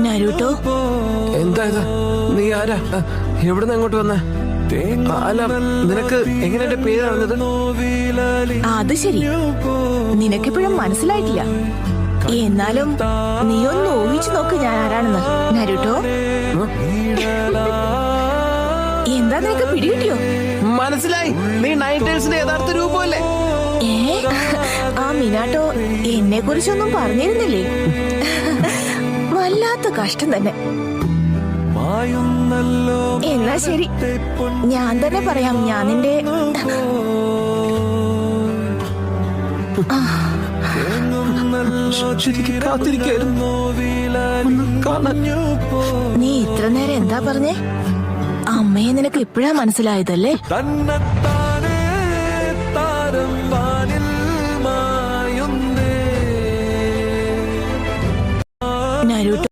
നരൂട്ടോ, എന്താ ഇത്? നീ ആരാ? എവിടുന്ന് അങ്ങോട്ട് വന്നേ? അല്ല, നിനക്ക് എങ്ങനെ എന്റെ പേര് അറിഞ്ഞത്? അത് ശരി, നിനക്കിപ്പോഴും മനസ്സിലായിട്ടില്ല. എന്നാലും നീ ഒന്ന് ഊഹിച്ചു നോക്ക് ഞാൻ ആരാണെന്ന്. നരൂട്ടോ, എന്താ നിനക്ക് പിടികിട്ടിയോ? മനസ്സിലായി, നീ നൈൻറ്റേഴ്സിന്റെ യഥാർത്ഥ രൂപമല്ലേ? ആ മിനാട്ടോ എന്നെ കുറിച്ചൊന്നും പറഞ്ഞിരുന്നില്ലേ? വല്ലാത്ത കഷ്ടം തന്നെ. എന്നാ ശരി, ഞാൻ തന്നെ പറയാം. ഞാൻ നിന്റെ നീ ഇത്ര നേരം എന്താ പറഞ്ഞേ? അമ്മയെ നിനക്ക് ഇപ്പഴാ മനസ്സിലായതല്ലേ? നരൂട്ടോ